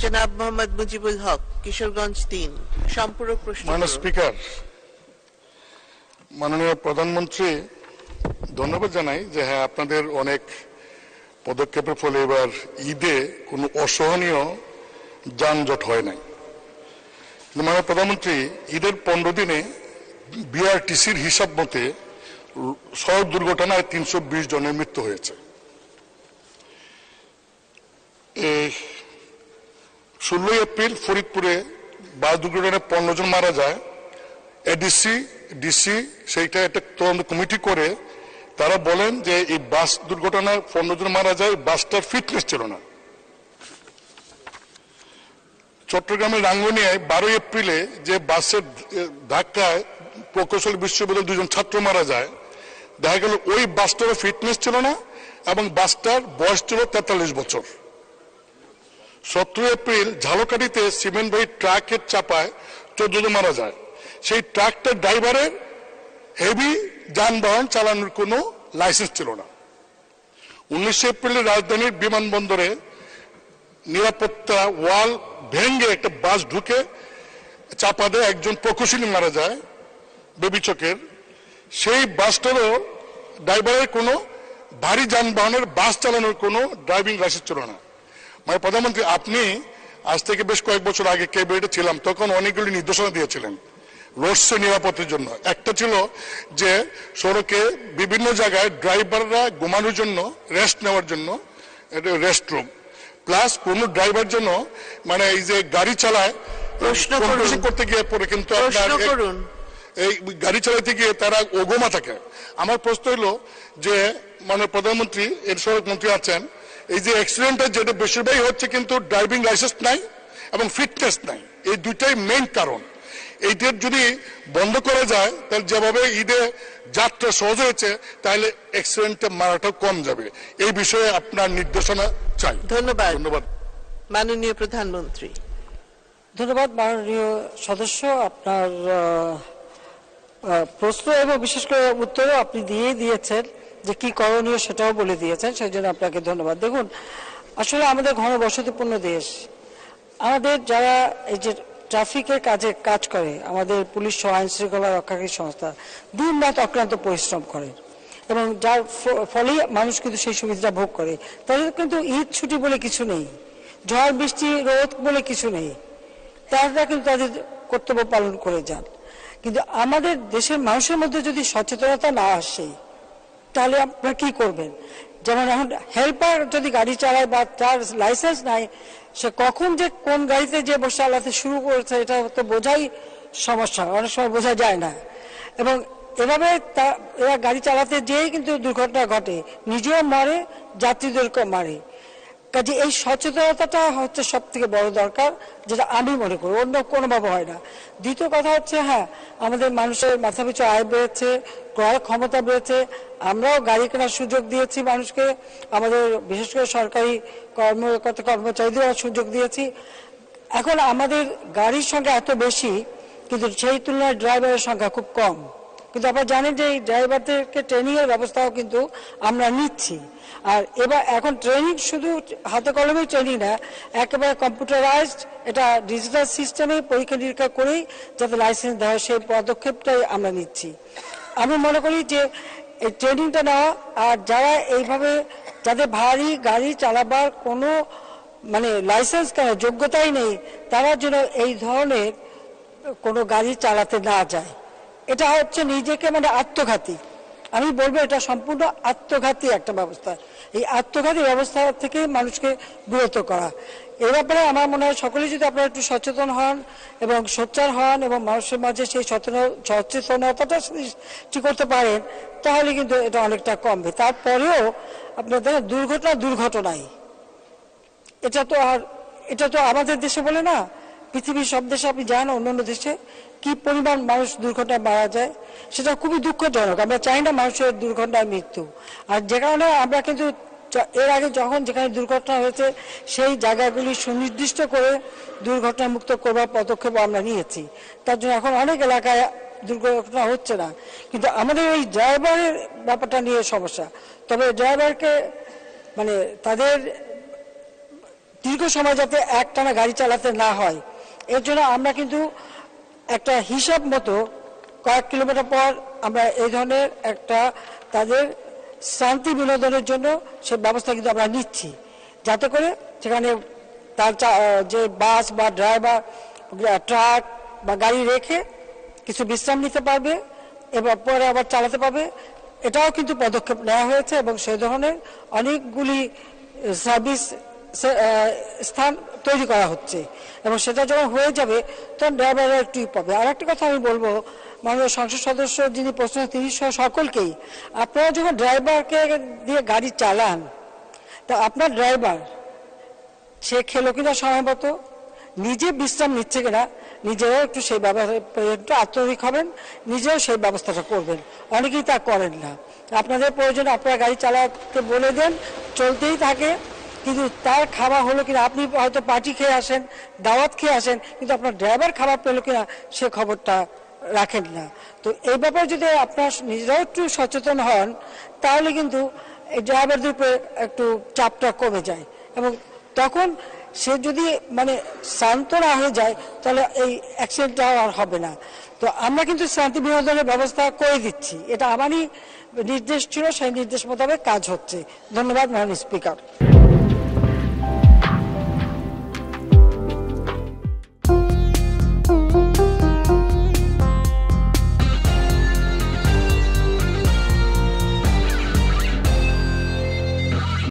জনাব মোহাম্মদ মুজিবুল হক, কিশোরগঞ্জ 3। সম্পূরক প্রশ্ন। মাননীয় স্পিকার, মাননীয় প্রধানমন্ত্রী, ধন্যবাদ জানাই যে হ্যাঁ আপনাদের অনেক পদক্ষেপের ফলে এবার ঈদে কোনো অসহনীয় যানজট হয় নাই। মাননীয় প্রধানমন্ত্রী, ঈদের 15 দিনে বিআরটিসির হিসাব মতে সড়ক দুর্ঘটনায় 320 জনের মৃত্যু হয়েছে। 16 এপ্রিল ফরিদপুরে বাস দুর্ঘটনায় 15 জন মারা যায়। এডিসি ডিসি সেইটা একটা তদন্ত কমিটি করে তারা বলেন যে এই বাস দুর্ঘটনায় 15 জন মারা যায়, বাসটার ফিটনেস ছিল না। চট্টগ্রামের রাঙ্গুনিয়ায় 12 এপ্রিলে যে বাসের ধাক্কায় প্রকৌশল বিশ্ববিদ্যালয়ের 2 জন ছাত্র মারা যায়, দেখা গেল ওই বাসটারও ফিটনেস ছিল না এবং বাসটার বয়স ছিল 43 বছর। 17 এপ্রিল ঝালকাঠিতে সিমেন্টবাহী ট্রাকের চাপায় 14 জন মারা যায়। সেই ট্রাকটার ড্রাইভারের হেভি যানবাহন চালানোর কোনো লাইসেন্স ছিল না। 19 এপ্রিলে রাজধানীর বিমানবন্দরে নিরাপত্তা ওয়াল ভেঙে একটা বাস ঢুকে চাপা দেয়, একজন প্রকৌশলী মারা যায় বেবি চকের। সেই বাসটারও ড্রাইভারের কোনো ভারী যানবাহনের বাস চালানোর কোনো ড্রাইভিং লাইসেন্স ছিল না। মানে প্রধানমন্ত্রী, আপনি আজ থেকে বেশ কয়েক বছর আগে ক্যাবিনেটে ছিলাম, তখন অনেকগুলি নির্দেশনা দিয়েছিলেন রোডসে নিরাপত্তার জন্য। একটা ছিল যে সড়কে বিভিন্ন জায়গায় ড্রাইভাররা ঘুমানোর জন্য, রেস্ট নেওয়ার জন্য রেস্ট রুম, প্লাস কোন ড্রাইভার জন্য মানে এই যে গাড়ি চালায় করতে গিয়ে পরে কিন্তু এই গাড়ি চালাতে গিয়ে তারা ওগোমা থাকে। আমার প্রশ্ন হলো যে মানে প্রধানমন্ত্রী, এর সড়ক মন্ত্রী আছেন, এই যে অ্যাক্সিডেন্টের যেটা বেশিরভাগই হচ্ছে কিন্তু ড্রাইভিং লাইসেন্স নাই এবং ফিটনেস নাই, এই দুইটাই মেইন কারণ। এইটার যদি বন্ধ করা যায় তাহলে যেভাবে ঈদে যাত্রা সহজ হয়েছে তাহলে অ্যাক্সিডেন্টে মারাটাও কম যাবে। এই বিষয়ে আপনার নির্দেশনা চাই। ধন্যবাদ। ধন্যবাদ মাননীয় প্রধানমন্ত্রী। ধন্যবাদ মাননীয় সদস্য, আপনার প্রশ্ন এবং বিশেষ করে উত্তরও আপনি দিয়েছেন, যে কি করণীয় সেটাও বলে দিয়েছেন, সেই জন্য আপনাকে ধন্যবাদ। দেখুন, আসলে আমাদের ঘনবসতিপূর্ণ দেশ, আমাদের যারা এই যে ট্রাফিকের কাজ করে, আমাদের পুলিশ সহ আইন শৃঙ্খলা রক্ষাকারী সংস্থা দিন রাত অক্লান্ত পরিশ্রম করে এবং যার ফলে মানুষ কিন্তু সেই সুবিধাটা ভোগ করে। তাদের কিন্তু ঈদ ছুটি বলে কিছু নেই, ঝড় বৃষ্টি রোদ বলে কিছু নেই, তারা কিন্তু তাদের কর্তব্য পালন করে যান। কিন্তু আমাদের দেশের মানুষের মধ্যে যদি সচেতনতা না আসে তাহলে আপনারা কি করবেন? যেমন এখন হেল্পার যদি গাড়ি চালায় বা তার লাইসেন্স নাই, সে কখন যে কোন গাড়িতে যে বসে চালাতে শুরু করেছে এটা তো বোঝাই সমস্যা, অনেক সময় বোঝা যায় না। এবং এভাবে এরা গাড়ি চালাতে যেয়েই কিন্তু দুর্ঘটনা ঘটে, নিজেও মরে, যাত্রীদেরকেও মারে। কাজে এই সচেতনতাটা হচ্ছে সব থেকে বড় দরকার, যেটা আমি মনে করি, অন্য কোনোভাবে হয় না। দ্বিতীয় কথা হচ্ছে, হ্যাঁ, আমাদের মানুষের মাথাপিছু আয় বেড়েছে, ক্রয় ক্ষমতা বেড়েছে, আমরাও গাড়ি কেনার সুযোগ দিয়েছি মানুষকে, আমাদের বিশেষ করে সরকারি কর্মকর্তা কর্মচারীদেরও সুযোগ দিয়েছি। এখন আমাদের গাড়ির সংখ্যা এত বেশি, কিন্তু সেই তুলনায় ড্রাইভারের সংখ্যা খুব কম। কিন্তু আপনারা জানেন যে এই ড্রাইভারদেরকে ট্রেনিংয়ের ব্যবস্থাও কিন্তু আমরা নিচ্ছি। আর এখন ট্রেনিং শুধু হাতে কলমে ট্রেনিং না, একেবারে কম্পিউটারাইজড, এটা ডিজিটাল সিস্টেমে পরীক্ষা নিরীক্ষা করেই যাতে লাইসেন্স দেওয়া হয়, সেই পদক্ষেপটাই আমরা নিচ্ছি। আমি মনে করি যে এই ট্রেনিংটা নেওয়া, আর যারা এইভাবে যাদের ভারী গাড়ি চালাবার কোনো মানে লাইসেন্স কেন যোগ্যতাই নেই, তারা যেন এই ধরনের কোনো গাড়ি চালাতে না যায়। এটা হচ্ছে নিজেকে মানে আত্মঘাতী, আমি বলবো এটা সম্পূর্ণ আত্মঘাতী একটা ব্যবস্থা। এই আত্মঘাতী ব্যবস্থা থেকে মানুষকে বিরত করা, এ ব্যাপারে আমার মনে হয় সকলেই যদি আপনারা একটু সচেতন হন এবং সোচ্চার হন এবং মানুষের মাঝে সেই সচেতনতাটা সৃষ্টি করতে পারেন, তাহলে কিন্তু এটা অনেকটা কমবে। তারপরেও আপনার দেখেন দুর্ঘটনাই, এটা তো আমাদের দেশে বলে না, পৃথিবীর সব দেশে আপনি যান, অন্যান্য দেশে কি পরিমাণ মানুষ দুর্ঘটনায় মারা যায়, সেটা খুবই দুঃখজনক। আমরা চাই না মানুষের দুর্ঘটনায় মৃত্যু। আর যে কারণে আমরা কিন্তু এর আগে যেখানে দুর্ঘটনা হয়েছে সেই জায়গাগুলি সুনির্দিষ্ট করে দুর্ঘটনা মুক্ত করবার পদক্ষেপ আমরা নিয়েছি। তার জন্য এখন অনেক এলাকায় দুর্ঘটনা হচ্ছে না। কিন্তু আমাদের ওই ড্রাইভারের ব্যাপারটা নিয়ে সমস্যা। তবে ড্রাইভারকে মানে তাদের দীর্ঘ সময় যাতে একটানা গাড়ি চালাতে না হয়, এর জন্য আমরা কিন্তু একটা হিসাব মতো কয়েক কিলোমিটার পর আমরা এই ধরনের একটা তাদের শান্তি বিনোদনের জন্য সে ব্যবস্থা কিন্তু আমরা নিচ্ছি, যাতে করে সেখানে তার যে বাস বা ড্রাইভার ট্রাক বা গাড়ি রেখে কিছু বিশ্রাম নিতে পারবে এবং পরে আবার চালাতে পারবে। এটাও কিন্তু পদক্ষেপ নেওয়া হয়েছে এবং সেই ধরনের অনেকগুলি সার্ভিস স্থান তৈরি করা হচ্ছে এবং সেটা যখন হয়ে যাবে তখন ড্রাইভাররা একটু পাবে। আর একটা কথা আমি বলবো, মাননীয় সংসদ সদস্য যিনি প্রশ্ন, তিনি সকলকেই, আপনারা যখন ড্রাইভারকে দিয়ে গাড়ি চালান, তা আপনার ড্রাইভার সে খেলো কিনা সময় মতো, নিজে বিশ্রাম নিচ্ছে কিনা, নিজেরাও একটু সেই একটু আত্মনিক হবেন, নিজেও সেই ব্যবস্থাটা করবেন। অনেকেই তা করেন না। আপনাদের প্রয়োজন আপনারা গাড়ি চালাতে বলে দেন, চলতেই থাকে, কিন্তু তার খাবার হলো কিনা, আপনি হয়তো পার্টি খেয়ে আসেন, দাওয়াত খেয়ে আসেন, কিন্তু আপনার ড্রাইভার খাবার পেলো কিনা সে খবরটা রাখেন না। তো এই ব্যাপারে যদি আপনার নিজেরাও একটু সচেতন হন, তাহলে কিন্তু এই ড্রাইভারদের উপরে একটু চাপটা কমে যায় এবং তখন সে যদি মানে শান্ত না হয়ে যায় তাহলে এই অ্যাক্সিডেন্টটা আর হবে না। তো আমরা কিন্তু শান্তি বিনোদনের ব্যবস্থা করে দিচ্ছি, এটা আমারই নির্দেশ ছিল, সেই নির্দেশ মোতাবেক কাজ হচ্ছে। ধন্যবাদ মাননীয় স্পিকার।